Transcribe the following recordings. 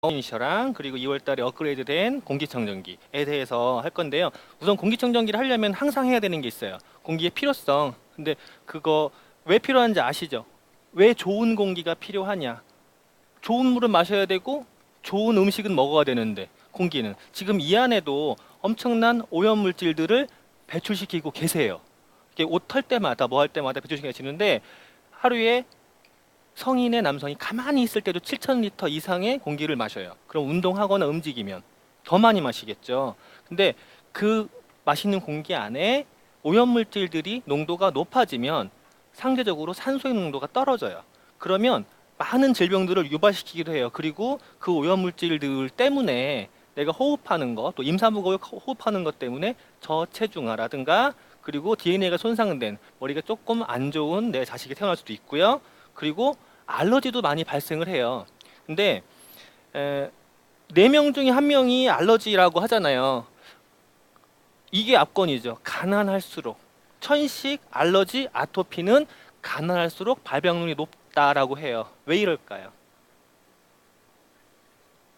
이니셔랑 그리고 2월 달에 업그레이드된 공기청정기에 대해서 할 건데요. 우선 공기청정기를 하려면 항상 해야 되는 게 있어요. 공기의 필요성. 근데 그거 왜 필요한지 아시죠? 왜 좋은 공기가 필요하냐? 좋은 물은 마셔야 되고 좋은 음식은 먹어야 되는데 공기는 지금 이 안에도 엄청난 오염 물질들을 배출시키고 계세요. 이게 옷 털 때마다 뭐 할 때마다 배출시켜지는데 하루에 성인의 남성이 가만히 있을 때도 7,000리터 이상의 공기를 마셔요. 그럼 운동하거나 움직이면 더 많이 마시겠죠. 근데 그 마시는 공기 안에 오염물질들이 농도가 높아지면 상대적으로 산소의 농도가 떨어져요. 그러면 많은 질병들을 유발시키기도 해요. 그리고 그 오염물질들 때문에 내가 호흡하는 것, 또 임산부가 호흡하는 것 때문에 저체중아라든가 그리고 DNA가 손상된 머리가 조금 안 좋은 내 자식이 태어날 수도 있고요. 그리고 알러지도 많이 발생을 해요. 근데 4명 중에 1명이 알러지라고 하잖아요. 이게 압권이죠. 가난할수록 천식, 알러지, 아토피는 가난할수록 발병률이 높다라고 해요. 왜 이럴까요?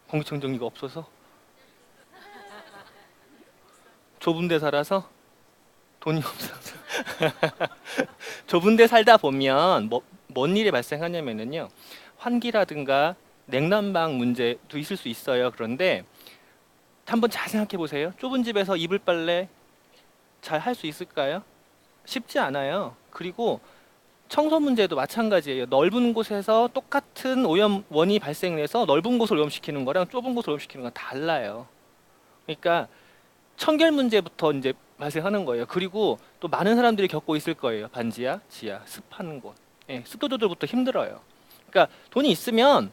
공기청정기가 없어서? 좁은 데 살아서? 돈이 없어서? 좁은 데 살다 보면 뭔 일이 발생하냐면요. 환기라든가 냉난방 문제도 있을 수 있어요. 그런데 한번 잘 생각해 보세요. 좁은 집에서 이불 빨래 잘 할 수 있을까요? 쉽지 않아요. 그리고 청소 문제도 마찬가지예요. 넓은 곳에서 똑같은 오염원이 발생해서 넓은 곳을 오염시키는 거랑 좁은 곳을 오염시키는 건 달라요. 그러니까 청결 문제부터 이제 발생하는 거예요. 그리고 또 많은 사람들이 겪고 있을 거예요. 반지하, 지하, 습한 곳. 예, 습도들부터 힘들어요. 그러니까 돈이 있으면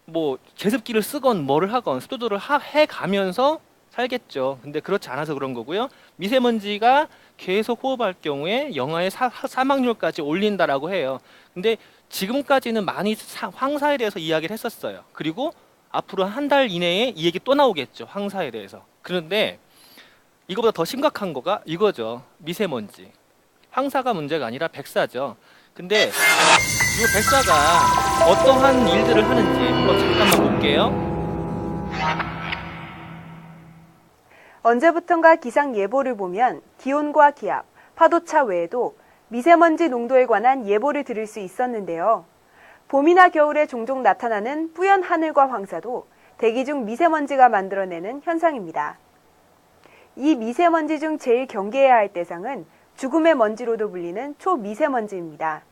뭐 제습기를 쓰건 뭐를 하건 습도도를 해가면서 살겠죠. 근데 그렇지 않아서 그런 거고요. 미세먼지가 계속 호흡할 경우에 영하의 사망률까지 올린다라고 해요. 근데 지금까지는 많이 황사에 대해서 이야기를 했었어요. 그리고 앞으로 한 달 이내에 이 얘기 또 나오겠죠. 황사에 대해서. 그런데 이거보다 더 심각한 거가 이거죠. 미세먼지. 황사가 문제가 아니라 백사죠. 근데 이 백사가 어떠한 일들을 하는지 한번 잠깐만 볼게요. 언제부턴가 기상 예보를 보면 기온과 기압, 파도차 외에도 미세먼지 농도에 관한 예보를 들을 수 있었는데요. 봄이나 겨울에 종종 나타나는 뿌연 하늘과 황사도 대기 중 미세먼지가 만들어내는 현상입니다. 이 미세먼지 중 제일 경계해야 할 대상은 죽음의 먼지로도 불리는 초미세먼지입니다.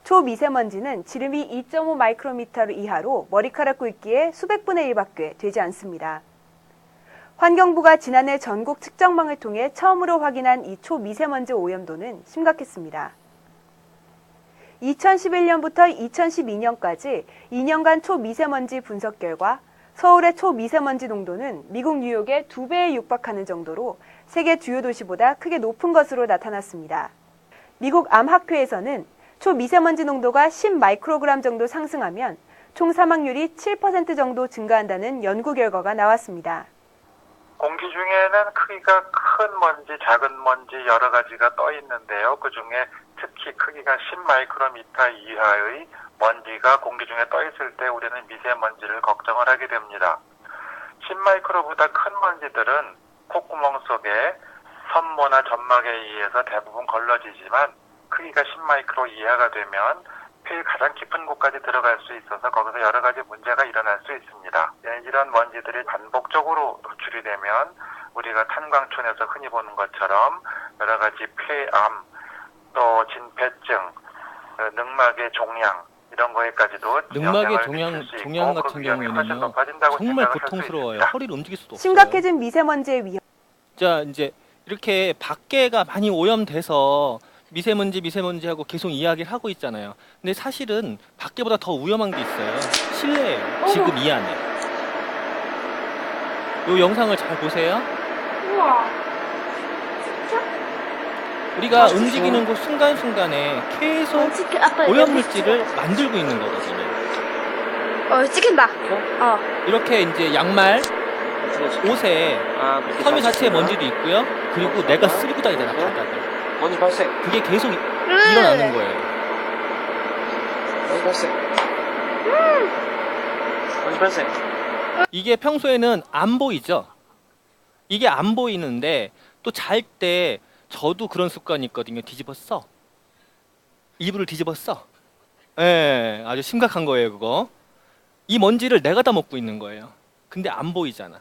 초미세먼지는 지름이 2.5 마이크로미터 이하로 머리카락 굵기의 수백 분의 1밖에 되지 않습니다. 환경부가 지난해 전국 측정망을 통해 처음으로 확인한 이 초미세먼지 오염도는 심각했습니다. 2011년부터 2012년까지 2년간 초미세먼지 분석 결과 서울의 초미세먼지 농도는 미국 뉴욕의 2배에 육박하는 정도로 세계 주요 도시보다 크게 높은 것으로 나타났습니다. 미국 암학회에서는 초미세먼지 농도가 10마이크로그램 정도 상승하면 총 사망률이 7% 정도 증가한다는 연구 결과가 나왔습니다. 공기 중에는 크기가 큰 먼지, 작은 먼지 여러 가지가 떠 있는데요. 그 중에 특히 크기가 10마이크로미터 이하의 먼지가 공기 중에 떠 있을 때 우리는 미세먼지를 걱정을 하게 됩니다. 10마이크로보다 큰 먼지들은 콧구멍 속에 섬모나 점막에 의해서 대부분 걸러지지만 크기가 10마이크로 이하가 되면 폐의 가장 깊은 곳까지 들어갈 수 있어서 거기서 여러 가지 문제가 일어날 수 있습니다. 이런 먼지들이 반복적으로 노출이 되면 우리가 탄광촌에서 흔히 보는 것처럼 여러 가지 폐암, 또 진폐증, 늑막의 종양 이런 거에까지도 늑막의 종양 같은 경우에는요 정말 고통스러워요. 허리를 움직일 수도 없어요. 심각해진 미세먼지의 위험. 자, 이제 이렇게 밖에가 많이 오염돼서 미세먼지하고 계속 이야기를 하고 있잖아요. 근데 사실은 밖에보다 더 위험한 게 있어요. 실내예요. 지금 이 안에. 이 영상을 잘 보세요. 우와. 우리가 움직이는 곳 순간순간에 계속 오염물질을 만들고 있는 거거든요. 찍힌다. 이렇게 이제 양말, 옷에 섬유 자체에 먼지도 있고요. 그리고 내가 쓸고 다니잖아, 바닥을. 먼지 발생. 그게 계속 일어나는 거예요. 먼지 발생. 이게 평소에는 안 보이죠. 이게 안 보이는데 또 잘 때 저도 그런 습관이 있거든요. 뒤집어 써. 이불을 뒤집어 써. 예, 아주 심각한 거예요, 그거. 이 먼지를 내가 다 먹고 있는 거예요. 근데 안 보이잖아.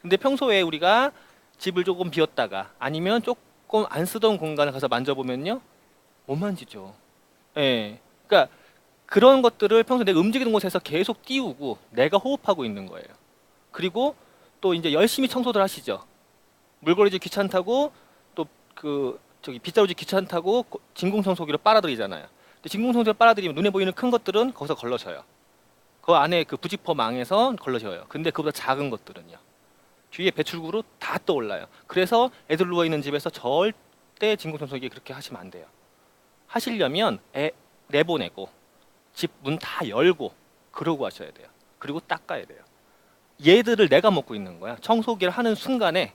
근데 평소에 우리가 집을 조금 비웠다가 아니면 조금 안 쓰던 공간을 가서 만져보면요, 못 만지죠. 예, 그러니까 그런 것들을 평소 내가 움직이는 곳에서 계속 띄우고 내가 호흡하고 있는 거예요. 그리고 또 이제 열심히 청소들 하시죠. 물걸레질 귀찮다고 또 그 저기 빗자루질 귀찮다고 진공청소기로 빨아들이잖아요. 근데 진공청소기로 빨아들이면 눈에 보이는 큰 것들은 거기서 걸러져요. 그 안에 그 부직포 망에서 걸러져요. 근데 그보다 작은 것들은요, 뒤에 배출구로 다 떠올라요. 그래서 애들 누워 있는 집에서 절대 진공청소기 그렇게 하시면 안 돼요. 하시려면 애 내보내고 집 문 다 열고 그러고 하셔야 돼요. 그리고 닦아야 돼요. 얘들을 내가 먹고 있는 거야. 청소기를 하는 순간에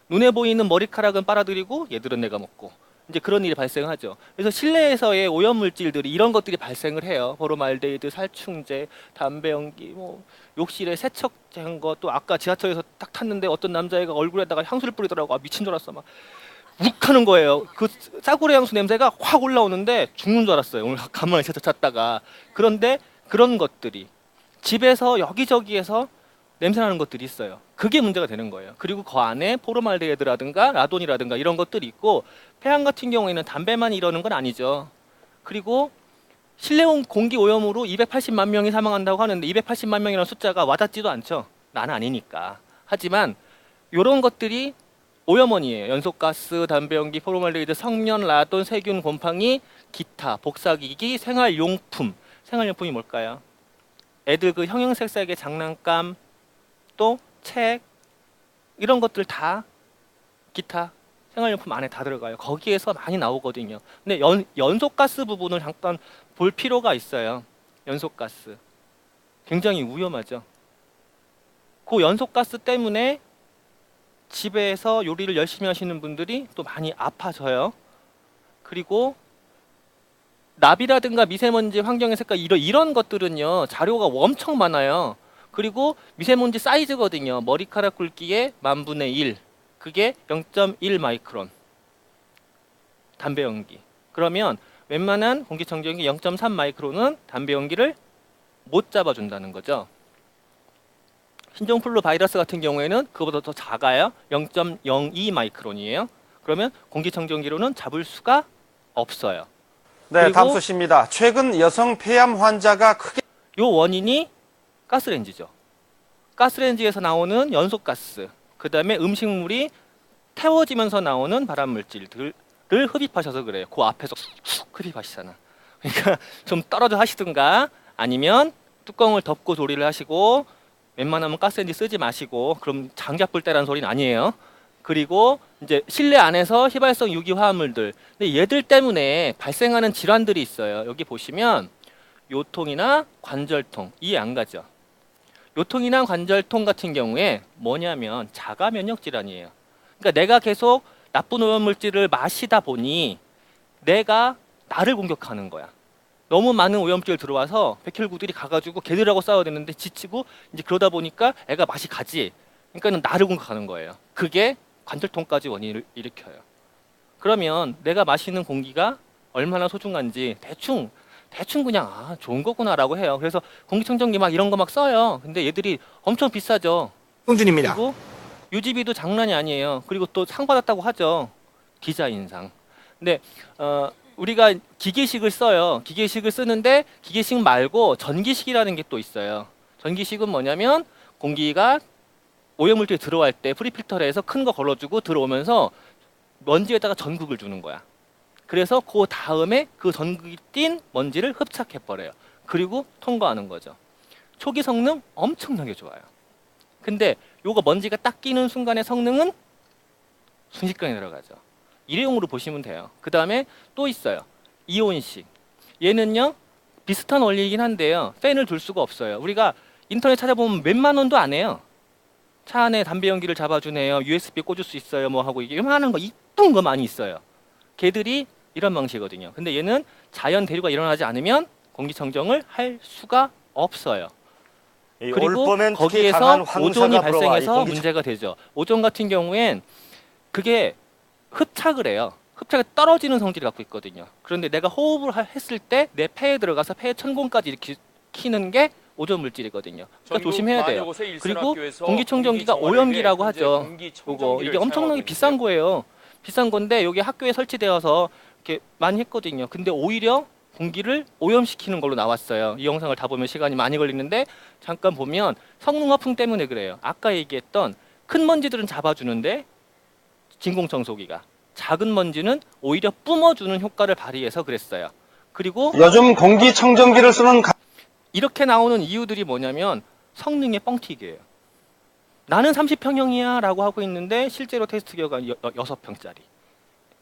눈에 보이는 머리카락은 빨아들이고 얘들은 내가 먹고, 이제 그런 일이 발생하죠. 그래서 실내에서의 오염물질들이 이런 것들이 발생을 해요. 포름알데히드, 살충제, 담배 연기, 뭐 욕실에 세척한 거, 또 아까 지하철에서 딱 탔는데 어떤 남자애가 얼굴에다가 향수를 뿌리더라고. 아, 미친 줄 알았어. 막 욱하는 거예요. 그 싸구려 향수 냄새가 확 올라오는데 죽는 줄 알았어요. 오늘 간만에 세차 찼다가. 그런데 그런 것들이 집에서 여기저기에서 냄새나는 것들이 있어요. 그게 문제가 되는 거예요. 그리고 그 안에 포름알데히드라든가 라돈이라든가 이런 것들이 있고, 폐암 같은 경우에는 담배만 이러는 건 아니죠. 그리고 실내 공기 오염으로 280만 명이 사망한다고 하는데 280만 명이라는 숫자가 와닿지도 않죠. 나는 아니니까. 하지만 이런 것들이 오염원이에요. 연소가스, 담배 연기, 포름알데히드, 성면, 라돈, 세균, 곰팡이, 기타, 복사기기, 생활용품. 생활용품이 뭘까요? 애들 그 형형색색의 장난감, 또 책, 이런 것들 다 기타 생활용품 안에 다 들어가요. 거기에서 많이 나오거든요. 근데 연소가스 부분을 잠깐 볼 필요가 있어요. 연소가스 굉장히 위험하죠. 그 연소가스 때문에 집에서 요리를 열심히 하시는 분들이 또 많이 아파져요. 그리고 나비라든가 미세먼지, 환경의 색깔, 이런 것들은요, 자료가 엄청 많아요. 그리고 미세먼지 사이즈거든요. 머리카락 굵기의 10,000분의 1. 그게 0.1 마이크론. 담배 연기. 그러면 웬만한 공기청정기 0.3 마이크론은 담배 연기를 못 잡아준다는 거죠. 신종플루 바이러스 같은 경우에는 그보다 더 작아요. 0.02 마이크론이에요. 그러면 공기청정기로는 잡을 수가 없어요. 네, 그리고 담수 씨입니다. 최근 여성 폐암 환자가 크게 요 원인이 가스레인지죠. 가스레인지에서 나오는 연소가스, 그 다음에 음식물이 태워지면서 나오는 발암물질들을 흡입하셔서 그래요. 그 앞에서 쑥 흡입하시잖아. 그러니까 좀 떨어져 하시든가 아니면 뚜껑을 덮고 조리를 하시고, 웬만하면 가스레인지 쓰지 마시고, 그럼 장작 불 때라는 소리는 아니에요. 그리고 이제 실내 안에서 휘발성 유기 화합물들, 근데 얘들 때문에 발생하는 질환들이 있어요. 여기 보시면 요통이나 관절통, 이해 안 가죠? 요통이나 관절통 같은 경우에 뭐냐면 자가 면역 질환이에요. 그러니까 내가 계속 나쁜 오염물질을 마시다 보니 내가 나를 공격하는 거야. 너무 많은 오염물질 들어와서 백혈구들이 가가지고 걔들하고 싸워야 되는데 지치고, 이제 그러다 보니까 애가 맛이 가지. 그러니까는 나를 공격하는 거예요. 그게 관절통까지 원인을 일으켜요. 그러면 내가 마시는 공기가 얼마나 소중한지 대충 그냥 좋은 거구나라고 해요. 그래서 공기청정기 막 이런 거 막 써요. 근데 얘들이 엄청 비싸죠. 홍준입니다. 그리고 유지비도 장난이 아니에요. 그리고 또 상 받았다고 하죠. 디자인상. 근데 우리가 기계식을 써요. 기계식을 쓰는데 기계식 말고 전기식이라는 게 또 있어요. 전기식은 뭐냐면 공기가 오염물질이 들어갈 때 프리필터를 해서 큰 거 걸어주고 들어오면서 먼지에다가 전극을 주는 거야. 그래서 그 다음에 그 전극이 띈 먼지를 흡착해버려요. 그리고 통과하는 거죠. 초기 성능 엄청나게 좋아요. 근데 요거 먼지가 딱 끼는 순간의 성능은 순식간에 들어가죠. 일회용으로 보시면 돼요. 그 다음에 또 있어요. 이온식. 얘는요, 비슷한 원리이긴 한데요, 팬을 둘 수가 없어요. 우리가 인터넷 찾아보면 몇만 원도 안 해요. 차 안에 담배 연기를 잡아주네요. USB 꽂을 수 있어요. 뭐 하고 이게 요만한 거 이쁜 거 많이 있어요. 걔들이 이런 방식이거든요. 근데 얘는 자연 대류가 일어나지 않으면 공기청정을 할 수가 없어요. 이 그리고 올봄엔 특히 거기에서 강한 황사가 오존이 불어와 이 발생해서 공기 문제가 되죠. 오존 같은 경우엔 그게 흡착을 해요. 흡착에 떨어지는 성질을 갖고 있거든요. 그런데 내가 호흡을 했을 때 내 폐에 들어가서 폐의 천공까지 일으키는 게 오존 물질이거든요. 그러니까 조심해야 돼요. 그리고 공기청정기가 오염기라고 하죠. 요거 이게 엄청나게 비싼 거예요. 비싼 건데 여기 학교에 설치되어서 이렇게 많이 했거든요. 근데 오히려 공기를 오염시키는 걸로 나왔어요. 이 영상을 다 보면 시간이 많이 걸리는데 잠깐 보면 성능화풍 때문에 그래요. 아까 얘기했던 큰 먼지들은 잡아주는데 진공청소기가 작은 먼지는 오히려 뿜어주는 효과를 발휘해서 그랬어요. 그리고 요즘 공기청정기를 쓰는 이렇게 나오는 이유들이 뭐냐면 성능의 뻥튀기예요. 나는 30평형이야 라고 하고 있는데 실제로 테스트 결과 6평짜리.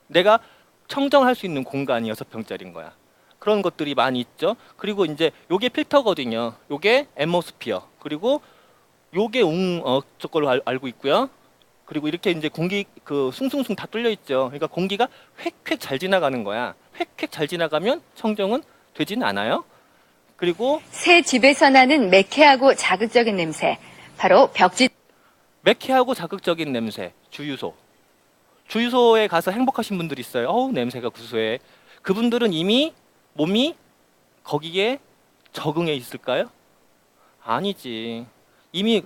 내가 청정할 수 있는 공간이 6평짜리인 거야. 그런 것들이 많이 있죠. 그리고 이제 요게 필터거든요. 요게 앰모스피어. 그리고 요게 저걸로 알고 있고요. 그리고 이렇게 이제 공기 그 숭숭숭 다 뚫려 있죠. 그러니까 공기가 획획 잘 지나가는 거야. 획획 잘 지나가면 청정은 되지는 않아요. 그리고 새 집에서 나는 매캐하고 자극적인 냄새, 바로 벽지. 매캐하고 자극적인 냄새, 주유소. 주유소에 가서 행복하신 분들이 있어요. 어우, 냄새가 구수해. 그분들은 이미 몸이 거기에 적응해 있을까요? 아니지. 이미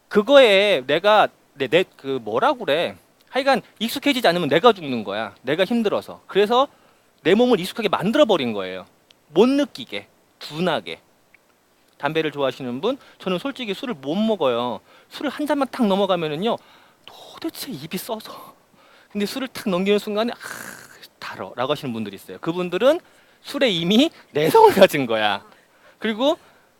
그거에 내가 그 뭐라고 그래. 하여간 익숙해지지 않으면 내가 죽는 거야. 내가 힘들어서. 그래서 내 몸을 익숙하게 만들어 버린 거예요. 못 느끼게, 둔하게. 담배를 좋아하시는 분, 저는 솔직히 술을 못 먹어요. 술을 한 잔만 딱 넘어가면은요, 도대체 입이 써서. 근데 술을 딱 넘기는 순간에 달어라고 하시는 분들이 있어요. 그분들은 술에 이미 내성을 가진 거야. 그리고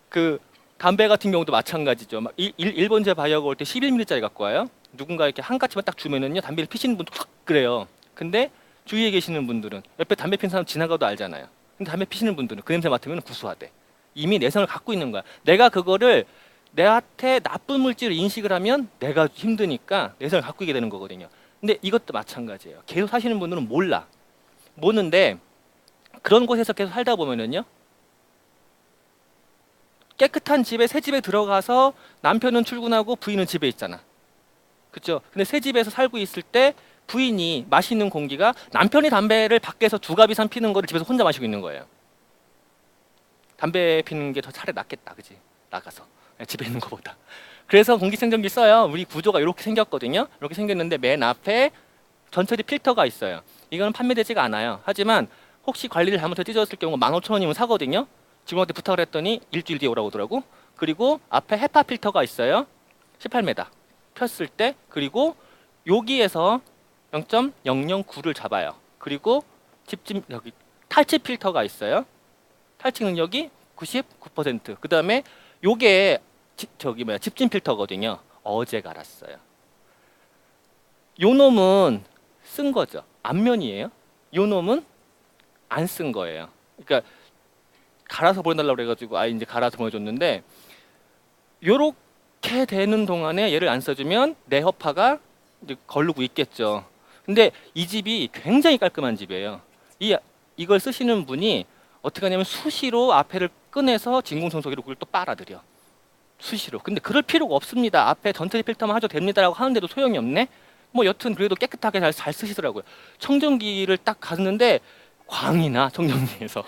그 담배 같은 경우도 마찬가지죠. 막 일본제 바이오가 올 때 11mm짜리 갖고 와요. 누군가 이렇게 한 가치만 딱 주면은요, 담배를 피시는 분도 확 그래요. 근데 주위에 계시는 분들은 옆에 담배 피는 사람 지나가도 알잖아요. 근데 담배 피시는 분들은 그 냄새 맡으면 구수하대. 이미 내성을 갖고 있는 거야. 내가 그거를 내한테 나쁜 물질을 인식을 하면 내가 힘드니까 내성을 갖고 있게 되는 거거든요. 근데 이것도 마찬가지예요. 계속 사시는 분들은 몰라. 모르는데 그런 곳에서 계속 살다 보면은요, 깨끗한 집에 새 집에 들어가서 남편은 출근하고 부인은 집에 있잖아. 그렇죠? 근데 새 집에서 살고 있을 때 부인이 마시는 공기가 남편이 담배를 밖에서 2갑 이상 피는 거를 집에서 혼자 마시고 있는 거예요. 담배 피는 게 더 차라리 낫겠다, 그지? 나가서 집에 있는 것보다. 그래서 공기청정기 써요. 우리 구조가 이렇게 생겼거든요. 이렇게 생겼는데 맨 앞에 전처리 필터가 있어요. 이거는 판매되지가 않아요. 하지만 혹시 관리를 잘못해서 찢어졌을 경우 15,000원이면 사거든요. 직원한테 부탁을 했더니 일주일 뒤에 오라고 하더라고. 그리고 앞에 헤파 필터가 있어요. 18m 폈을 때. 그리고 여기에서 0.009를 잡아요. 그리고 여기 탈취 필터가 있어요. 탈취 능력이 99%. 그 다음에 요게 집진 필터거든요. 어제 갈았어요. 요 놈은 쓴 거죠. 앞면이에요. 요 놈은 안 쓴 거예요. 그러니까 갈아서 보내달라고 그래가지고 이제 갈아서 보내줬는데, 요렇게 되는 동안에 얘를 안 써주면 내 허파가 이제 걸르고 있겠죠. 근데 이 집이 굉장히 깔끔한 집이에요. 이걸 쓰시는 분이 어떻게 하냐면 수시로 앞에를 꺼내서 진공청소기로 그걸 또 빨아들여. 수시로. 근데 그럴 필요가 없습니다. 앞에 전처리 필터만 하셔도 됩니다라고 하는데도 소용이 없네. 뭐 여튼 그래도 깨끗하게 잘 쓰시더라고요. 청정기를 딱 갔는데 광이나 청정기에서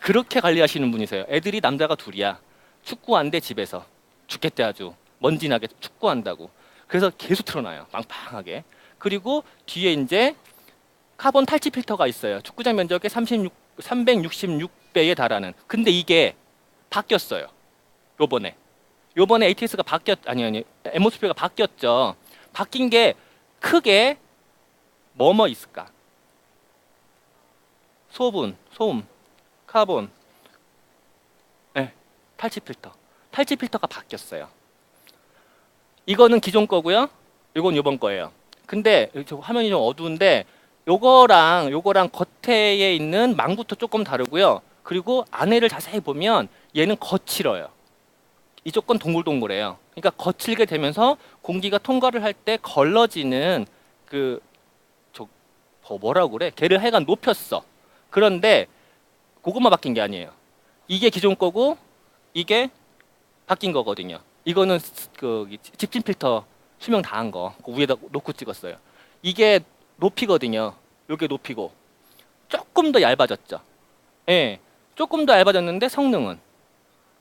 그렇게 관리하시는 분이세요. 애들이 남자가 둘이야. 축구한대 집에서. 죽겠대 아주. 먼지나게 축구한다고. 그래서 계속 틀어놔요. 빵빵하게. 그리고 뒤에 이제 카본 탈취 필터가 있어요. 축구장 면적의 366배에 달하는. 근데 이게 바뀌었어요. 요번에 ATS가 앰모스피어가 바뀌었죠. 바뀐 게 크게 뭐뭐 있을까? 소음, 카본, 탈취 필터. 탈취 필터가 바뀌었어요. 이거는 기존 거고요. 이건 이번 거예요. 근데 화면이 좀 어두운데 요거랑 겉에에 있는 망부터 조금 다르고요. 그리고 안에를 자세히 보면 얘는 거칠어요. 이쪽 건 동글동글해요. 그러니까 거칠게 되면서 공기가 통과를 할 때 걸러지는 뭐라고 그래? 걔를 하여간 높였어. 그런데 그것만 바뀐 게 아니에요. 이게 기존 거고 이게 바뀐 거거든요. 이거는 그 집진 필터 수명 다 한 거 그 위에다 놓고 찍었어요. 이게 높이거든요. 요게 높이고 조금 더 얇아졌죠. 예, 조금 더 얇아졌는데 성능은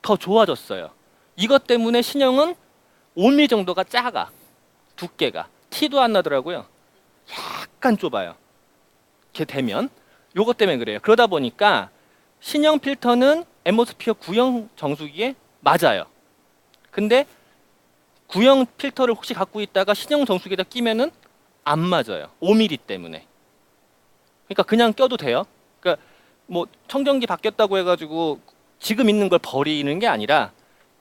더 좋아졌어요. 이것 때문에 신형은 5mm 정도가 작아. 두께가 티도 안 나더라고요. 약간 좁아요. 이렇게 되면 요것 때문에 그래요. 그러다 보니까 신형 필터는 앰모스피어 구형 정수기에 맞아요. 근데 구형 필터를 혹시 갖고 있다가 신형 정수기에다 끼면은 안 맞아요. 5mm 때문에. 그러니까 그냥 껴도 돼요. 그러니까 뭐 청정기 바뀌었다고 해가지고 지금 있는 걸 버리는 게 아니라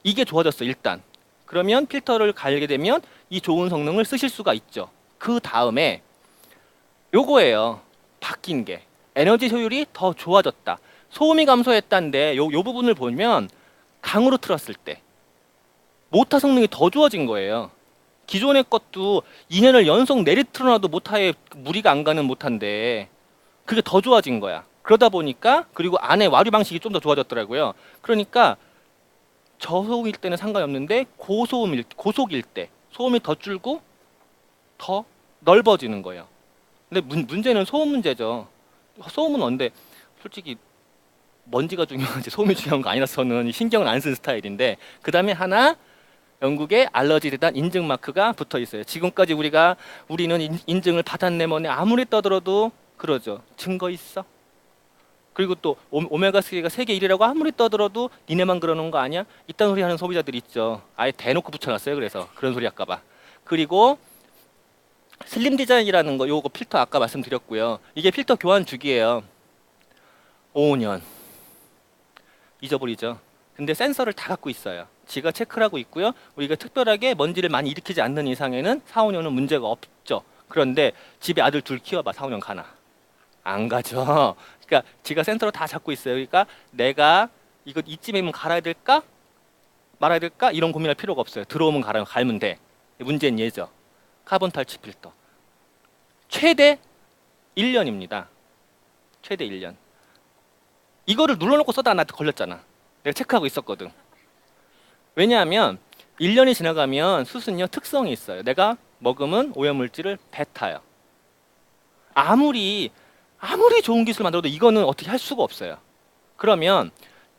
이게 좋아졌어 일단. 그러면 필터를 갈게 되면 이 좋은 성능을 쓰실 수가 있죠. 그 다음에 요거예요. 바뀐 게 에너지 효율이 더 좋아졌다. 소음이 감소했다는데 요 부분을 보면 강으로 틀었을 때 모터 성능이 더 좋아진 거예요. 기존의 것도 2년을 연속 내리 틀어놔도 모터에 무리가 안 가는 모터인데 그게 더 좋아진 거야. 그러다 보니까 그리고 안에 와류 방식이 좀 더 좋아졌더라고요. 그러니까 저소음일 때는 상관이 없는데 고속일 때 소음이 더 줄고 더 넓어지는 거예요. 근데 문제는 소음 문제죠. 소음은 언제 솔직히 먼지가 중요하지 소음이 중요한 거 아니라서는 신경을 안 쓴 스타일인데 그 다음에 하나 영국의 알러지에 대한 인증 마크가 붙어 있어요. 지금까지 우리는 인증을 받았네 뭐네 아무리 떠들어도 그러죠. 증거 있어? 그리고 또 오메가3가 세계 1위라고 아무리 떠들어도 니네만 그러는 거 아니야? 이딴 소리 하는 소비자들이 있죠. 아예 대놓고 붙여놨어요. 그래서 그런 소리 할까봐. 그리고 슬림 디자인이라는 거 요거 필터 아까 말씀드렸고요. 이게 필터 교환 주기예요. 5년 잊어버리죠. 근데 센서를 다 갖고 있어요. 지가 체크를 하고 있고요. 우리가 특별하게 먼지를 많이 일으키지 않는 이상에는 4, 5년은 문제가 없죠. 그런데 집에 아들 둘 키워봐 4, 5년 가나? 안 가죠. 그러니까 지가 센서를 다 잡고 있어요. 그러니까 내가 이거 이쯤이면 갈아야 될까? 말아야 될까? 이런 고민할 필요가 없어요. 들어오면 갈면 돼. 문제는 얘죠. 카본 탈취 필터. 최대 1년입니다. 최대 1년. 이거를 눌러놓고 써다 나한테 걸렸잖아. 내가 체크하고 있었거든. 왜냐하면 1년이 지나가면 숯은요 특성이 있어요. 내가 머금은 오염물질을 뱉어요. 아무리 좋은 기술 만들어도 이거는 어떻게 할 수가 없어요. 그러면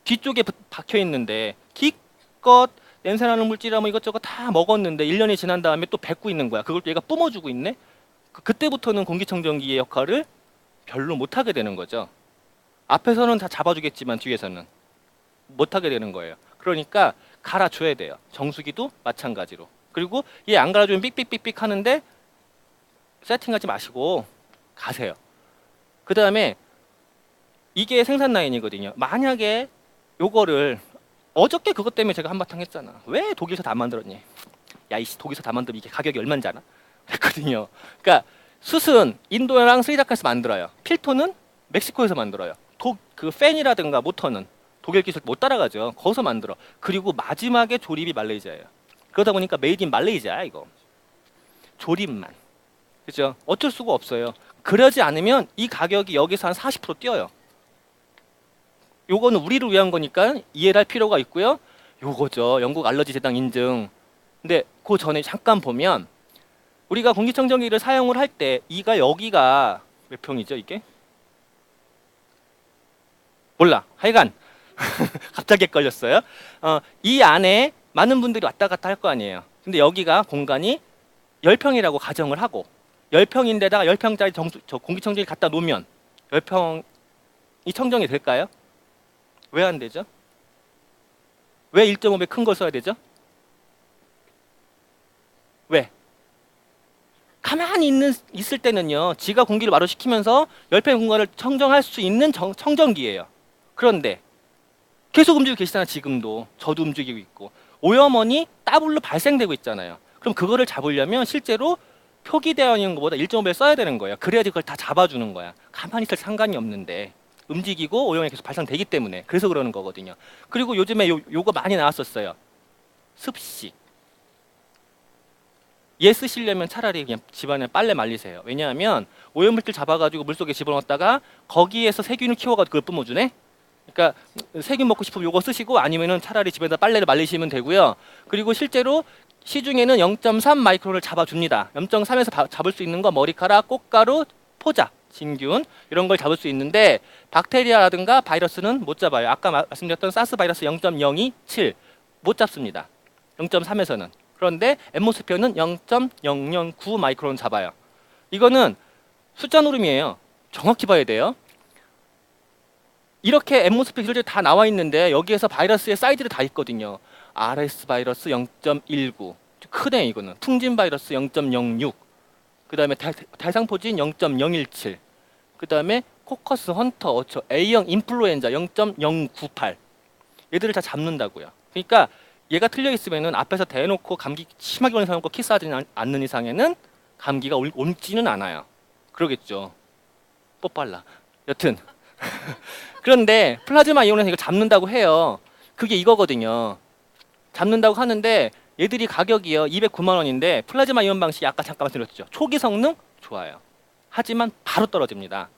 뒤쪽에 박혀 있는데 기껏 냄새나는 물질이라 뭐 이것저것 다 먹었는데 1년이 지난 다음에 또 뱉고 있는 거야. 그걸 또 얘가 뿜어주고 있네. 그때부터는 공기청정기의 역할을 별로 못하게 되는 거죠. 앞에서는 다 잡아주겠지만 뒤에서는 못하게 되는 거예요. 그러니까 갈아줘야 돼요. 정수기도 마찬가지로. 그리고 얘 안 갈아주면 삑삑삑삑 하는데 세팅하지 마시고 가세요. 그 다음에 이게 생산 라인이거든요. 만약에 요거를 어저께 그것 때문에 제가 한바탕 했잖아. 왜 독일에서 다 만들었니? 야 이씨 독일에서 다 만들면 이게 가격이 얼마인지 알아? 그랬거든요. 그러니까 숯은 인도랑 스리랑카에서 만들어요. 필터는 멕시코에서 만들어요. 그 팬이라든가 모터는 독일 기술 못 따라가죠. 거기서 만들어. 그리고 마지막에 조립이 말레이시아예요. 그러다 보니까 메이드 인 말레이시아야 이거. 조립만. 그죠? 어쩔 수가 없어요. 그러지 않으면 이 가격이 여기서 한 40% 뛰어요. 요거는 우리를 위한 거니까 이해를 할 필요가 있고요. 요거죠. 영국 알러지 재단 인증. 근데 그 전에 잠깐 보면 우리가 공기청정기를 사용을 할 때 이가 여기가 몇 평이죠 이게? 몰라. 하여간 갑자기 헷갈렸어요. 이 안에 많은 분들이 왔다 갔다 할 거 아니에요. 근데 여기가 공간이 10평이라고 가정을 하고 10평인데다가 10평짜리 공기청정기 갖다 놓으면 10평이 청정이 될까요? 왜 안 되죠? 왜 1.5배 큰 걸 써야 되죠? 왜? 가만히 있을 때는요. 지가 공기를 마루시키면서 10평 공간을 청정할 수 있는 청정기예요. 그런데 계속 움직이고 계시잖아요. 지금도. 저도 움직이고 있고. 오염원이 더블로 발생되고 있잖아요. 그럼 그거를 잡으려면 실제로 표기되어 있는 것보다 1.5배를 써야 되는 거예요. 그래야지 그걸 다 잡아주는 거야. 가만히 있을 상관이 없는데 움직이고 오염이 계속 발생되기 때문에 그래서 그러는 거거든요. 그리고 요즘에 요거 많이 나왔었어요. 습식. 얘 쓰시려면 차라리 그냥 집안에 빨래 말리세요. 왜냐하면 오염물질 잡아가지고 물속에 집어넣었다가 거기에서 세균을 키워가지고 그걸 뿜어주네. 그러니까 세균 먹고 싶으면 요거 쓰시고 아니면은 차라리 집에다 빨래를 말리시면 되고요. 그리고 실제로 시중에는 0.3 마이크론을 잡아줍니다. 0.3에서 잡을 수 있는 거 머리카락, 꽃가루, 포자, 진균 이런 걸 잡을 수 있는데 박테리아라든가 바이러스는 못 잡아요. 아까 말씀드렸던 사스 바이러스 0.027 못 잡습니다. 0.3에서는. 그런데 앰모스피어는 0.009 마이크론 잡아요. 이거는 숫자 노름이에요. 정확히 봐야 돼요. 이렇게 앰모스피어 기술들이 다 나와 있는데 여기에서 바이러스의 사이즈를 다 있거든요. RS 바이러스 0.19 크네 이거는. 풍진 바이러스 0.06 그 다음에 대상포진 0.017 그 다음에 코커스 헌터 어처 A형 인플루엔자 0.098 얘들을 다 잡는다고요. 그러니까 얘가 틀려 있으면은 앞에서 대놓고 감기 심하게 걸린 사람 거 키스하지 않는 이상에는 감기가 옮지는 않아요. 그러겠죠. 뽀빨라. 여튼 그런데 플라즈마 이온에서 이거 잡는다고 해요. 그게 이거거든요. 잡는다고 하는데 얘들이 가격이요 209만 원인데 플라즈마 이온 방식이 아까 잠깐 말씀드렸죠. 초기 성능 좋아요. 하지만 바로 떨어집니다.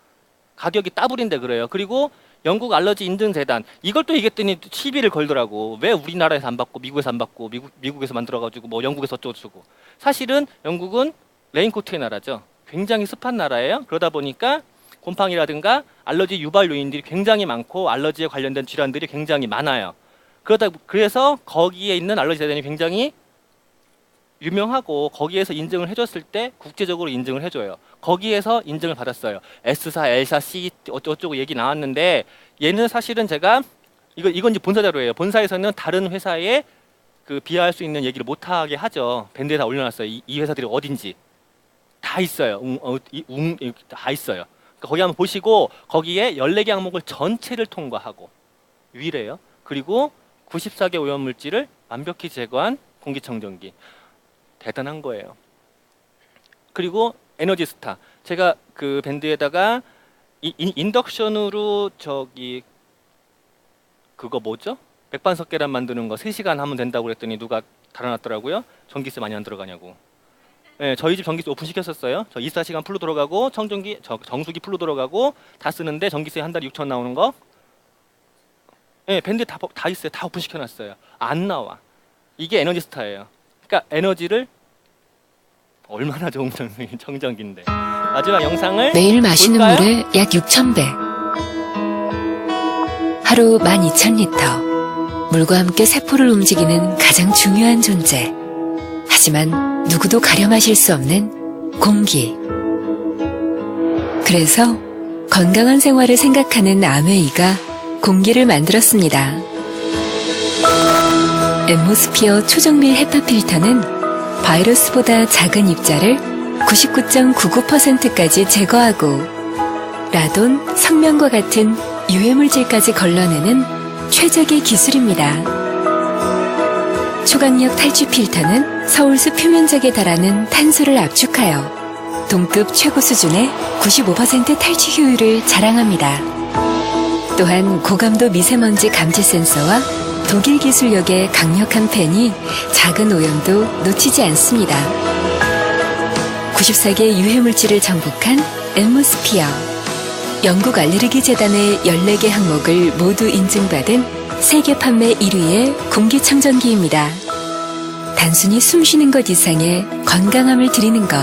가격이 따블인데 그래요. 그리고 영국 알러지 인증 재단 이걸 또 얘기했더니 시비를 걸더라고. 왜 우리나라에서 안 받고 미국에서 안 받고 미국에서 만들어가지고 뭐 영국에서 어쩌고 사실은 영국은 레인코트의 나라죠. 굉장히 습한 나라예요. 그러다 보니까 곰팡이라든가 알러지 유발 요인들이 굉장히 많고 알러지에 관련된 질환들이 굉장히 많아요. 그래서 거기에 있는 알러지 재단이 굉장히 유명하고 거기에서 인증을 해줬을 때 국제적으로 인증을 해줘요. 거기에서 인증을 받았어요. S사, L사, C 어쩌고 얘기 나왔는데 얘는 사실은 제가 이건 이제 본사 자료예요. 본사에서는 다른 회사에 그 비하할 수 있는 얘기를 못하게 하죠. 밴드에 다 올려놨어요. 이 회사들이 어딘지 다 있어요. 다 있어요. 그러니까 거기 한번 보시고 거기에 14개 항목을 전체를 통과하고 위래요. 그리고 94개 오염물질을 완벽히 제거한 공기청정기. 대단한 거예요. 그리고 에너지스타. 제가 그 밴드에다가 인덕션으로 저기 그거 뭐죠? 백반석 계란 만드는 거 3시간 하면 된다고 그랬더니 누가 달아놨더라고요. 전기세 많이 안 들어가냐고. 네, 저희 집 전기세 오픈 시켰었어요. 저 24시간 풀로 들어가고 정수기 풀로 들어가고 다 쓰는데 전기세 한 달에 6천 나오는 거. 네, 밴드 다 있어요. 다 오픈 시켜놨어요. 안 나와. 이게 에너지스타예요. 그러니까 에너지를 얼마나 좋은 청정기인데. 마지막 영상을 매일 마시는 볼까요? 물의 약 6,000배. 하루 12,000리터. 물과 함께 세포를 움직이는 가장 중요한 존재. 하지만 누구도 가려 마실 수 없는 공기. 그래서 건강한 생활을 생각하는 아메이가 공기를 만들었습니다. 앰모스피어 초정밀 헤파 필터는 바이러스보다 작은 입자를 99.99%까지 제거하고 라돈, 성면과 같은 유해물질까지 걸러내는 최적의 기술입니다. 초강력 탈취 필터는 서울수 표면적에 달하는 탄소를 압축하여 동급 최고 수준의 95% 탈취 효율을 자랑합니다. 또한 고감도 미세먼지 감지 센서와 독일 기술력의 강력한 팬이 작은 오염도 놓치지 않습니다. 94개 유해물질을 정복한 앰모스피어. 영국 알레르기 재단의 14개 항목을 모두 인증받은 세계 판매 1위의 공기청정기입니다. 단순히 숨쉬는 것 이상의 건강함을 드리는 것.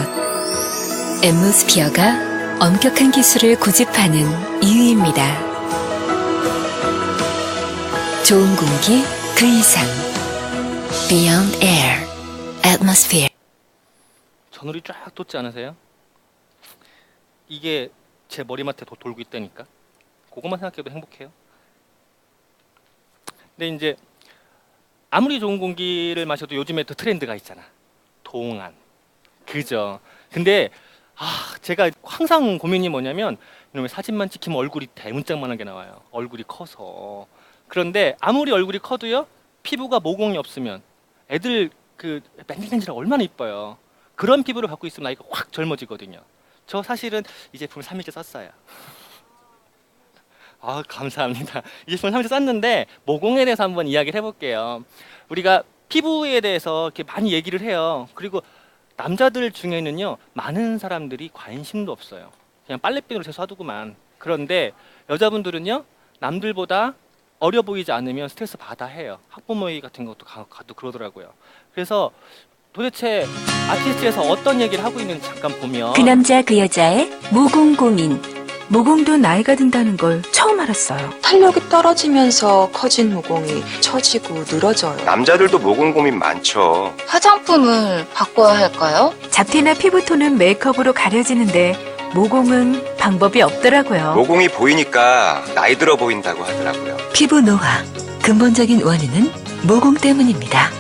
앰모스피어가 엄격한 기술을 고집하는 이유입니다. 좋은 공기 그 이상. Beyond Air, Atmosphere. 전울이 쫙 돋지 않으세요? 이게 제 머리맡에 돌고 있다니까. 그것만 생각해도 행복해요. 근데 이제 아무리 좋은 공기를 마셔도 요즘에 또 트렌드가 있잖아. 동안. 그죠? 근데 제가 항상 고민이 뭐냐면 이놈의 사진만 찍히면 얼굴이 대문짝만하게 나와요. 얼굴이 커서. 그런데 아무리 얼굴이 커도요. 피부가 모공이 없으면 애들 그 맨질맨질하고 얼마나 이뻐요. 그런 피부를 갖고 있으면 나이가 확 젊어지거든요. 저 사실은 이 제품을 3일째 썼어요. 감사합니다. 이 제품을 3일째 썼는데 모공에 대해서 한번 이야기를 해볼게요. 우리가 피부에 대해서 이렇게 많이 얘기를 해요. 그리고 남자들 중에는요. 많은 사람들이 관심도 없어요. 그냥 빨래비누로 세수하두구만. 그런데 여자분들은요. 남들보다 어려 보이지 않으면 스트레스 받아 해요. 학부모회의 같은 것도 가도 그러더라고요. 그래서 도대체 아티스트에서 어떤 얘기를 하고 있는지 잠깐 보면 그 남자 그 여자의 모공 고민. 모공도 나이가 든다는 걸 처음 알았어요. 탄력이 떨어지면서 커진 모공이 처지고 늘어져요. 남자들도 모공 고민 많죠. 화장품을 바꿔야 할까요? 잡티나 피부톤은 메이크업으로 가려지는데 모공은 방법이 없더라고요. 모공이 보이니까 나이 들어 보인다고 하더라고요. 피부 노화. 근본적인 원인은 모공 때문입니다.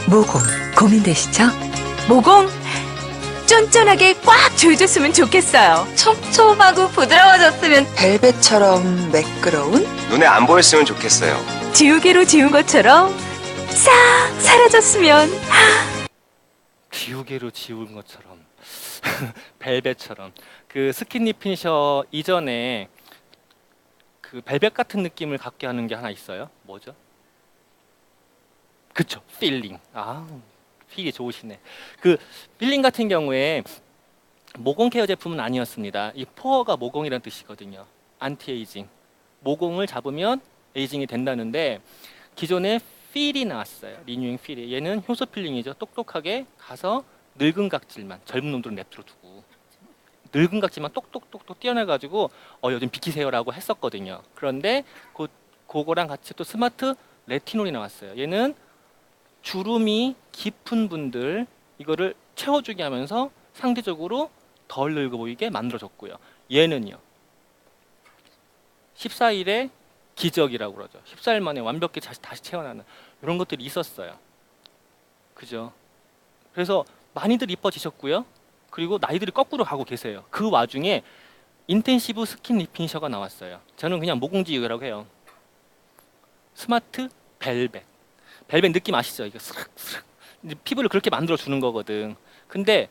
모공 고민되시죠? 모공 쫀쫀하게 꽉 조여줬으면 좋겠어요. 촘촘하고 부드러워졌으면 벨벳처럼 매끄러운 눈에 안 보였으면 좋겠어요. 지우개로 지운 것처럼 싹 사라졌으면. 지우개로 지운 것처럼 벨벳처럼 그 스킨니 피니셔 이전에 그 벨벳 같은 느낌을 갖게 하는 게 하나 있어요. 뭐죠? 그쵸, 필링. 필이 좋으시네. 그 필링 같은 경우에 모공 케어 제품은 아니었습니다. 이 포어가 모공이라는 뜻이거든요. 안티에이징. 모공을 잡으면 에이징이 된다는데 기존에 필이 나왔어요. 리뉴잉 필이. 얘는 효소 필링이죠. 똑똑하게 가서 늙은 각질만 젊은 놈들은 냅두고 두고 늙은 각질만 똑똑똑똑 띄어내가지고 요즘 비키세요라고 했었거든요. 그런데 그거랑 같이 또 스마트 레티놀이 나왔어요. 얘는 주름이 깊은 분들 이거를 채워주게 하면서 상대적으로 덜 늙어 보이게 만들어줬고요. 얘는요. 14일의 기적이라고 그러죠. 14일 만에 완벽히 다시 채워나는 이런 것들이 있었어요. 그죠? 그래서 많이들 이뻐지셨고요. 그리고 나이들이 거꾸로 가고 계세요. 그 와중에 인텐시브 스킨 리피니셔가 나왔어요. 저는 그냥 모공지우개라고 해요. 스마트 벨벳. 벨벳 느낌 아시죠? 이거 스르륵 피부를 그렇게 만들어 주는 거거든. 근데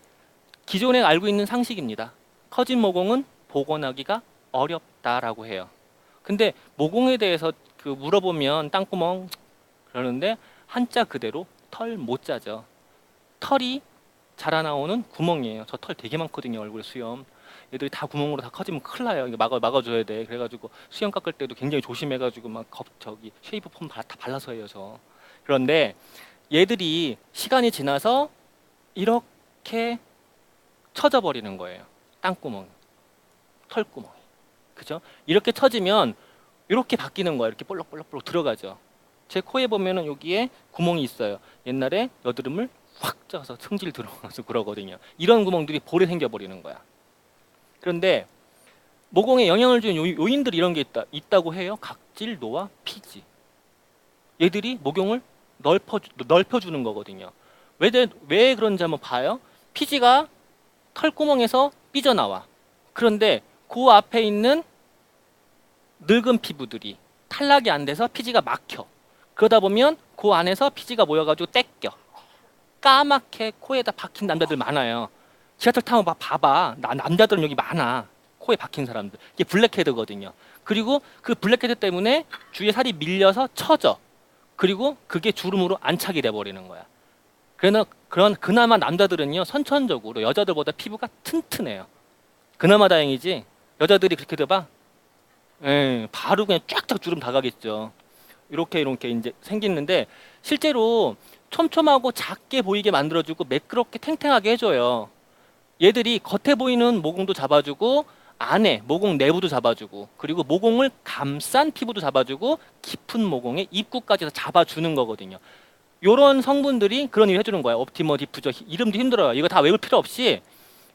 기존에 알고 있는 상식입니다. 커진 모공은 복원하기가 어렵다라고 해요. 근데 모공에 대해서 그 물어보면 땅구멍 그러는데 한자 그대로 털 모자죠. 털이 자라나오는 구멍이에요. 저 털 되게 많거든요. 얼굴에 수염. 얘들이 다 구멍으로 다 커지면 큰일 나요. 이거 막아줘야 돼. 그래가지고 수염 깎을 때도 굉장히 조심해가지고 막 쉐이프 폼 다 발라서 해요. 저. 그런데 얘들이 시간이 지나서 이렇게 처져 버리는 거예요. 땅구멍, 털구멍, 그죠? 이렇게 처지면 이렇게 바뀌는 거예요. 이렇게 볼록볼록 들어가죠. 제 코에 보면은 여기에 구멍이 있어요. 옛날에 여드름을 확 짜서 승질 들어가서 그러거든요. 이런 구멍들이 볼에 생겨 버리는 거야. 그런데 모공에 영향을 주는 요인들이 이런 게 있다고 해요. 각질, 노화, 피지. 얘들이 모공을 넓혀주는 거거든요. 왜 그런지 한번 봐요. 피지가 털구멍에서 삐져나와. 그런데 그 앞에 있는 늙은 피부들이 탈락이 안 돼서 피지가 막혀. 그러다 보면 그 안에서 피지가 모여가지고 떼껴. 까맣게 코에다 박힌 남자들 많아요. 지하철 타면 봐봐. 남자들은 여기 많아. 코에 박힌 사람들. 이게 블랙헤드거든요. 그리고 그 블랙헤드 때문에 주위에 살이 밀려서 처져. 그리고 그게 주름으로 안착이 돼버리는 거야. 그나마 남자들은요 선천적으로 여자들보다 피부가 튼튼해요. 그나마 다행이지. 여자들이 그렇게 돼봐. 바로 그냥 쫙쫙 주름 다 가겠죠. 이렇게 이제 생기는데 실제로 촘촘하고 작게 보이게 만들어주고 매끄럽게 탱탱하게 해줘요. 얘들이 겉에 보이는 모공도 잡아주고 안에 모공 내부도 잡아주고 그리고 모공을 감싼 피부도 잡아주고 깊은 모공의 입구까지 다 잡아주는 거거든요. 요런 성분들이 그런 일을 해주는 거예요. 옵티머, 디프저. 이름도 힘들어요. 이거 다 외울 필요 없이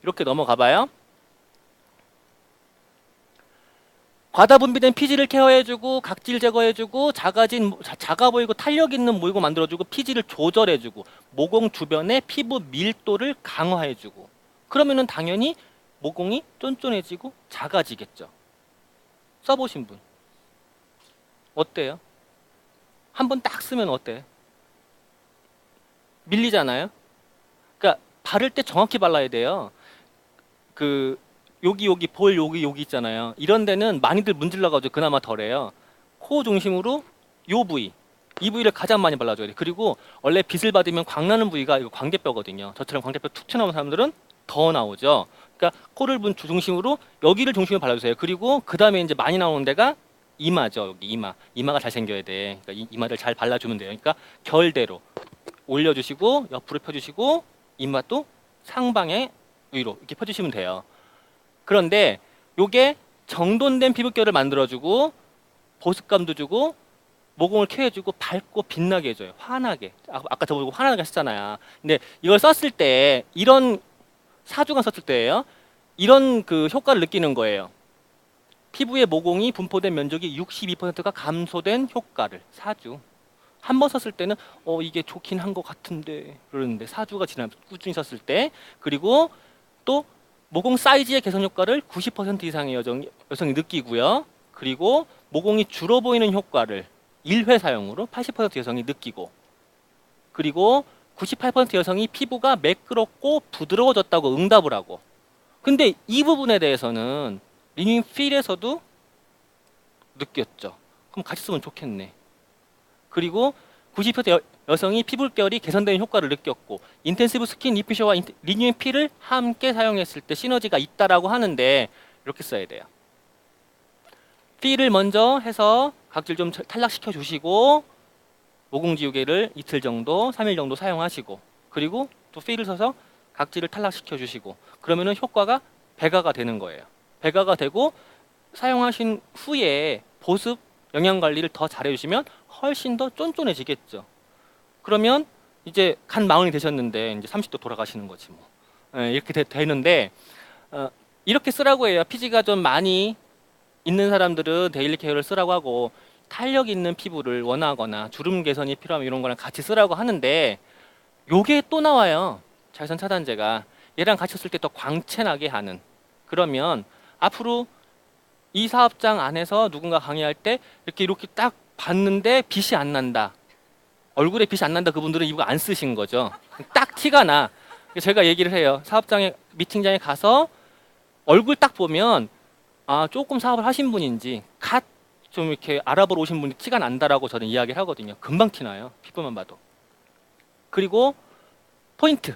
이렇게 넘어가 봐요. 과다 분비된 피지를 케어해주고 각질 제거해주고 작아 보이고 탄력 있는 모공 만들어주고 피지를 조절해주고 모공 주변의 피부 밀도를 강화해주고 그러면은 당연히 모공이 쫀쫀해지고 작아지겠죠. 써보신 분 어때요? 한번 딱 쓰면 어때? 밀리잖아요. 그러니까 바를 때 정확히 발라야 돼요. 여기 볼 여기 있잖아요. 이런 데는 많이들 문질러가지고 그나마 덜해요. 코 중심으로 요 부위, 이 부위를 가장 많이 발라줘야 돼요. 그리고 원래 빛을 받으면 광나는 부위가 이거 광대뼈거든요. 저처럼 광대뼈 툭 튀어나오는 사람들은 더 나오죠. 그러니까 코를 중심으로 여기를 중심으로 발라주세요. 그리고 그 다음에 이제 많이 나오는 데가 이마죠. 여기 이마가 잘 생겨야 돼. 그러니까 이마를 잘 발라주면 돼요. 그러니까 결대로 올려주시고 옆으로 펴주시고 이마 또 상방에 위로 이렇게 펴주시면 돼요. 그런데 요게 정돈된 피부결을 만들어주고 보습감도 주고 모공을 케어해주고 밝고 빛나게 해줘요. 환하게. 아까 저보고 환하게 하셨잖아요. 근데 이걸 썼을 때 이런 4주간 썼을 때예요. 이런 그 효과를 느끼는 거예요. 피부의 모공이 분포된 면적이 62%가 감소된 효과를 4주. 한 번 썼을 때는 이게 좋긴 한 것 같은데 그러는데 4주가 지나면 꾸준히 썼을 때 그리고 또 모공 사이즈의 개선 효과를 90% 이상의 여성이 느끼고요. 그리고 모공이 줄어 보이는 효과를 1회 사용으로 80% 여성이 느끼고 그리고 98% 여성이 피부가 매끄럽고 부드러워졌다고 응답을 하고 근데 이 부분에 대해서는 리뉴잉 필에서도 느꼈죠. 그럼 같이 쓰면 좋겠네. 그리고 90% 여성이 피부결이 개선되는 효과를 느꼈고 인텐시브 스킨 리피셔와 리뉴잉 필을 함께 사용했을 때 시너지가 있다라고 하는데 이렇게 써야 돼요. 필을 먼저 해서 각질 좀 탈락시켜 주시고 모공 지우개를 이틀 정도, 3일 정도 사용하시고 그리고 또 필을 써서 각질을 탈락시켜 주시고 그러면은 효과가 배가가 되는 거예요. 배가가 되고 사용하신 후에 보습, 영양 관리를 더 잘해 주시면 훨씬 더 쫀쫀해지겠죠. 그러면 이제 간 마흔이 되셨는데 이제 30도 돌아가시는 거지 뭐. 이렇게 되는데 이렇게 쓰라고 해요. 피지가 좀 많이 있는 사람들은 데일리 케어를 쓰라고 하고 탄력 있는 피부를 원하거나 주름 개선이 필요하면 이런 거랑 같이 쓰라고 하는데 요게 또 나와요. 자외선 차단제가 얘랑 같이 쓸 때 더 광채나게 하는 그러면 앞으로 이 사업장 안에서 누군가 강의할 때 이렇게 딱 봤는데 빛이 안 난다. 얼굴에 빛이 안 난다. 그분들은 이거 안 쓰신 거죠. 딱 티가 나. 제가 얘기를 해요. 사업장에 미팅장에 가서 얼굴 딱 보면 조금 사업을 하신 분인지 좀 이렇게 알아보러 오신 분이 티가 난다라고 저는 이야기를 하거든요. 금방 티나요. 피부만 봐도. 그리고 포인트.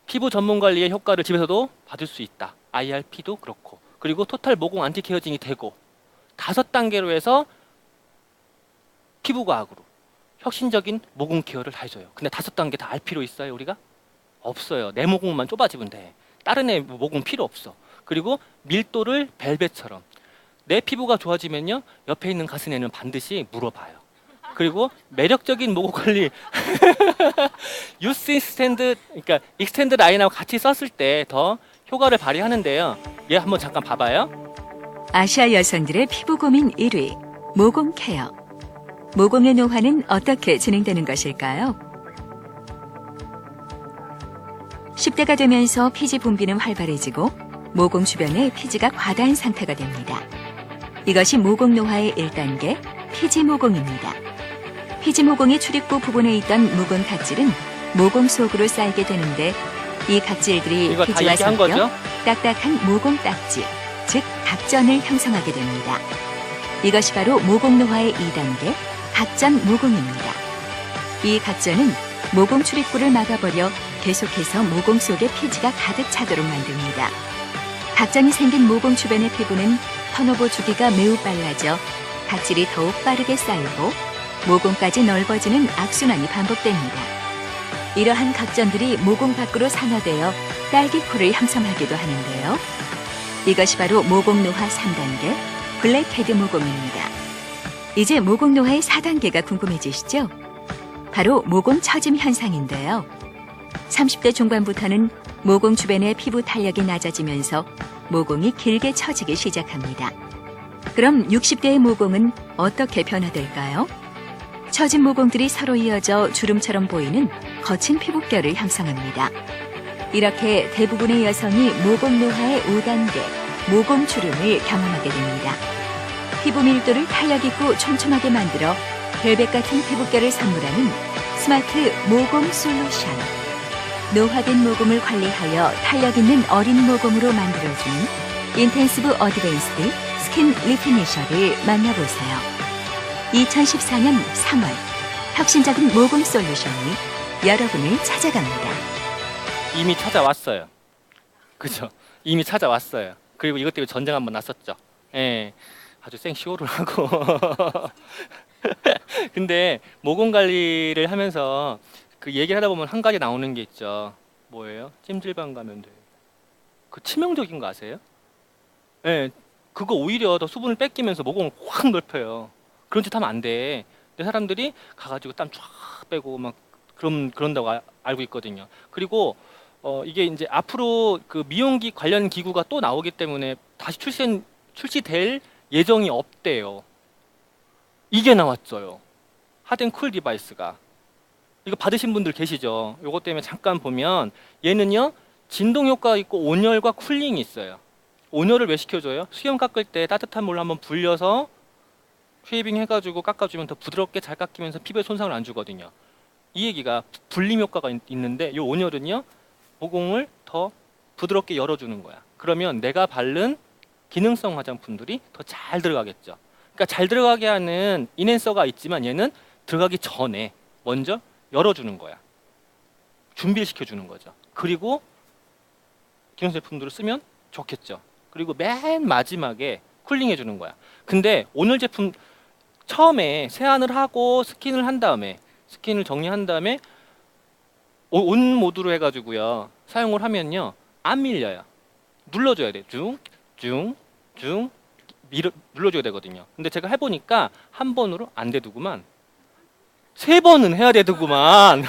피부 전문 관리의 효과를 집에서도 받을 수 있다. IRP도 그렇고. 그리고 토탈 모공 안티 케어징이 되고 5단계로 해서 피부과학으로 혁신적인 모공 케어를 해줘요. 근데 5단계 다 알 필요 있어요, 우리가? 없어요. 내 모공만 좁아지면 돼. 다른 애 모공 필요 없어. 그리고 밀도를 벨벳처럼. 내 피부가 좋아지면요, 옆에 있는 가슴에는 반드시 물어봐요. 그리고 매력적인 모공 관리 유스 익스텐드, 그러니까 익스텐드 라인하고 같이 썼을 때 더 효과를 발휘하는데요. 얘 한번 잠깐 봐봐요. 아시아 여성들의 피부 고민 1위, 모공 케어. 모공의 노화는 어떻게 진행되는 것일까요? 10대가 되면서 피지 분비는 활발해지고 모공 주변에 피지가 과다한 상태가 됩니다. 이것이 모공 노화의 1단계, 피지 모공입니다. 피지 모공의 출입구 부분에 있던 묵은 각질은 모공 속으로 쌓이게 되는데 이 각질들이 이거 다 피지와 얘기한 섞여 거죠? 딱딱한 모공 딱지, 즉 각전을 형성하게 됩니다. 이것이 바로 모공 노화의 2단계, 각전 모공입니다. 이 각전은 모공 출입구를 막아버려 계속해서 모공 속에 피지가 가득 차도록 만듭니다. 각전이 생긴 모공 주변의 피부는 턴오버 주기가 매우 빨라져 각질이 더욱 빠르게 쌓이고 모공까지 넓어지는 악순환이 반복됩니다. 이러한 각전들이 모공 밖으로 산화되어 딸기코를 형성하기도 하는데요. 이것이 바로 모공 노화 3단계, 블랙헤드 모공입니다. 이제 모공 노화의 4단계가 궁금해지시죠? 바로 모공 처짐 현상인데요. 30대 중반부터는 모공 주변의 피부 탄력이 낮아지면서 모공이 길게 처지기 시작합니다. 그럼 60대의 모공은 어떻게 변화될까요? 처진 모공들이 서로 이어져 주름처럼 보이는 거친 피부결을 형성합니다. 이렇게 대부분의 여성이 모공 노화의 5단계, 모공 주름을 경험하게 됩니다. 피부 밀도를 탄력 있고 촘촘하게 만들어 벨벳 같은 피부결을 선물하는 스마트 모공 솔루션. 노화된 모공을 관리하여 탄력 있는 어린 모공으로 만들어주는 인텐시브 어드밴스드 스킨 리피니셔를 만나보세요. 2014년 3월 혁신적인 모공 솔루션이 여러분을 찾아갑니다. 이미 찾아왔어요. 그죠? 이미 찾아왔어요. 그리고 이것 때문에 전쟁 한번 났었죠. 예. 아주 생쇼를 하고 근데 모공 관리를 하면서 그 얘기를 하다 보면 한 가지 나오는 게 있죠. 뭐예요? 찜질방 가면 돼. 그 치명적인 거 아세요? 예, 그거 오히려 더 수분을 뺏기면서 모공을 확 넓혀요. 그런 짓 하면 안 돼. 근데 사람들이 가가지고 땀 쫙 빼고 막 그런다고 알고 있거든요. 그리고 이게 이제 앞으로 그 미용기 관련 기구가 또 나오기 때문에 다시 출시될 예정이 없대요. 이게 나왔어요. 핫앤쿨 디바이스가. 이거 받으신 분들 계시죠? 요것 때문에 잠깐 보면 얘는요 진동 효과가 있고 온열과 쿨링이 있어요. 온열을 왜 시켜줘요? 수염 깎을 때 따뜻한 물로 한번 불려서 쉐이빙 해가지고 깎아주면 더 부드럽게 잘 깎이면서 피부에 손상을 안 주거든요. 이 얘기가 불림 효과가 있는데 이 온열은요 모공을 더 부드럽게 열어주는 거야. 그러면 내가 바른 기능성 화장품들이 더 잘 들어가겠죠. 그러니까 잘 들어가게 하는 인핸서가 있지만 얘는 들어가기 전에 먼저 열어주는 거야. 준비를 시켜주는 거죠. 그리고 기능성 제품들을 쓰면 좋겠죠. 그리고 맨 마지막에 쿨링해 주는 거야. 근데 오늘 제품 처음에 세안을 하고 스킨을 한 다음에 스킨을 정리한 다음에 온 모드로 해가지고요 사용을 하면요 안 밀려요. 눌러줘야 돼. 쭉 눌러줘야 되거든요. 근데 제가 해보니까 한 번으로 안 되더구만. 3번은 해야 되더구만.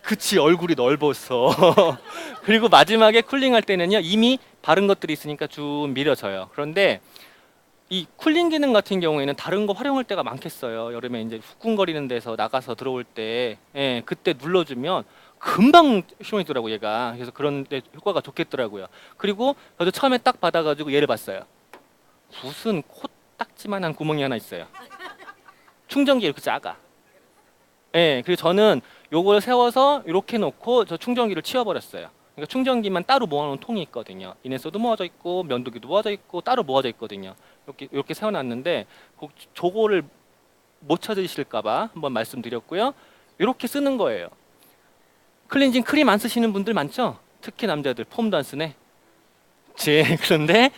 그치, 얼굴이 넓었어. 그리고 마지막에 쿨링할 때는요 이미 바른 것들이 있으니까 쭉 밀어져요. 그런데 이 쿨링 기능 같은 경우에는 다른 거 활용할 때가 많겠어요. 여름에 이제 후끈거리는 데서 나가서 들어올 때 그때 눌러주면 금방 시원해지더라고 얘가. 그래서 그런 데 효과가 좋겠더라고요. 그리고 저도 처음에 딱 받아가지고 얘를 봤어요. 무슨 코딱지만한 구멍이 하나 있어요. 충전기 이렇게 작아. 그래서 저는 요걸 세워서 이렇게 놓고 저 충전기를 치워버렸어요. 그러니까 충전기만 따로 모아놓은 통이 있거든요. 인앤서도 모아져 있고 면도기도 모아져 있고 따로 모아져 있거든요. 이렇게 세워놨는데 저거를 못 찾으실까봐 한번 말씀드렸고요. 이렇게 쓰는 거예요. 클렌징 크림 안 쓰시는 분들 많죠? 특히 남자들 폼도 안 쓰네. 그런데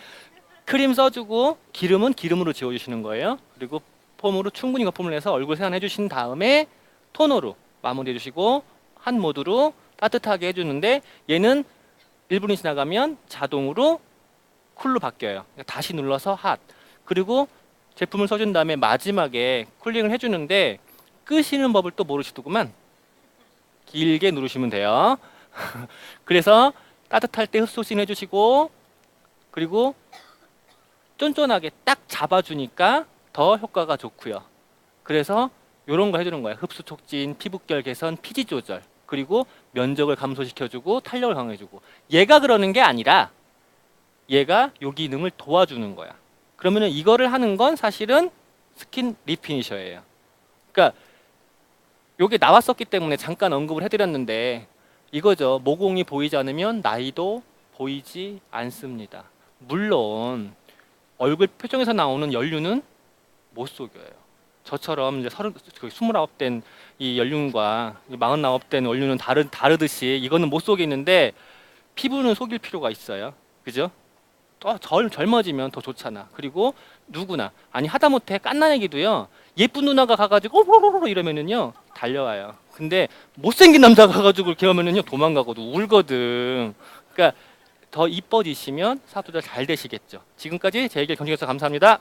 크림 써주고 기름은 기름으로 지워주시는 거예요. 그리고 폼으로 충분히 거품을 내서 얼굴 세안해 주신 다음에 토너로 마무리해 주시고 한 모드로 따뜻하게 해주는데 얘는 1분이 지나가면 자동으로 쿨로 바뀌어요. 다시 눌러서 핫. 그리고 제품을 써준 다음에 마지막에 쿨링을 해주는데 끄시는 법을 또 모르시더구만. 길게 누르시면 돼요. 그래서 따뜻할 때 흡수신 해주시고 그리고 쫀쫀하게 딱 잡아주니까 더 효과가 좋고요. 그래서 이런 거 해주는 거예요. 흡수 촉진, 피부결 개선, 피지 조절, 그리고 면적을 감소시켜주고 탄력을 강화해주고. 얘가 그러는 게 아니라 얘가 요 기능을 도와주는 거야. 그러면은 이거를 하는 건 사실은 스킨 리피니셔예요. 그러니까 요게 나왔었기 때문에 잠깐 언급을 해드렸는데 이거죠. 모공이 보이지 않으면 나이도 보이지 않습니다. 물론 얼굴 표정에서 나오는 연륜은 못 속여요. 저처럼 이제 29된 이 연륜과 49된 연륜은 다르듯이 이거는 못 속이는데 피부는 속일 필요가 있어요. 그죠? 또 젊어지면 더 좋잖아. 그리고 누구나 아니 하다못해 깐난애기도요 예쁜 누나가 가가지고 오로로로 이러면은요 달려와요. 근데 못생긴 남자가 가가지고 이렇게 하면은요 도망가거든, 울거든. 그러니까 더 이뻐지시면 사업도 잘 되시겠죠. 지금까지 제 얘기를 경청해주셔서 감사합니다.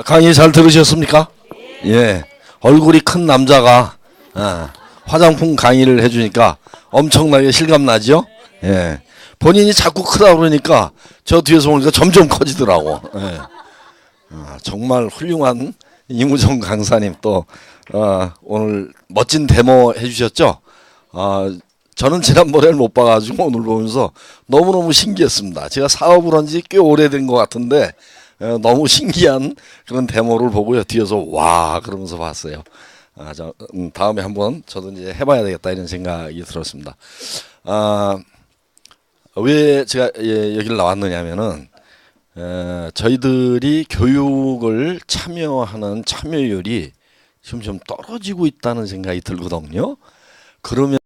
강의 잘 들으셨습니까? 예. 얼굴이 큰 남자가 화장품 강의를 해주니까 엄청나게 실감나죠? 예. 본인이 자꾸 크다 그러니까 저 뒤에서 보니까 점점 커지더라고. 예. 정말 훌륭한 이무정 강사님 또 오늘 멋진 데모 해주셨죠? 저는 지난번에는 못 봐가지고 오늘 보면서 너무너무 신기했습니다. 제가 사업을 한 지 꽤 오래된 것 같은데 너무 신기한 그런 데모를 보고요. 뒤에서 와 그러면서 봤어요. 다음에 한번 저도 이제 해봐야 되겠다 이런 생각이 들었습니다. 왜 제가 여기를 나왔느냐면은 저희들이 교육을 참여하는 참여율이 점점 떨어지고 있다는 생각이 들거든요. 그러면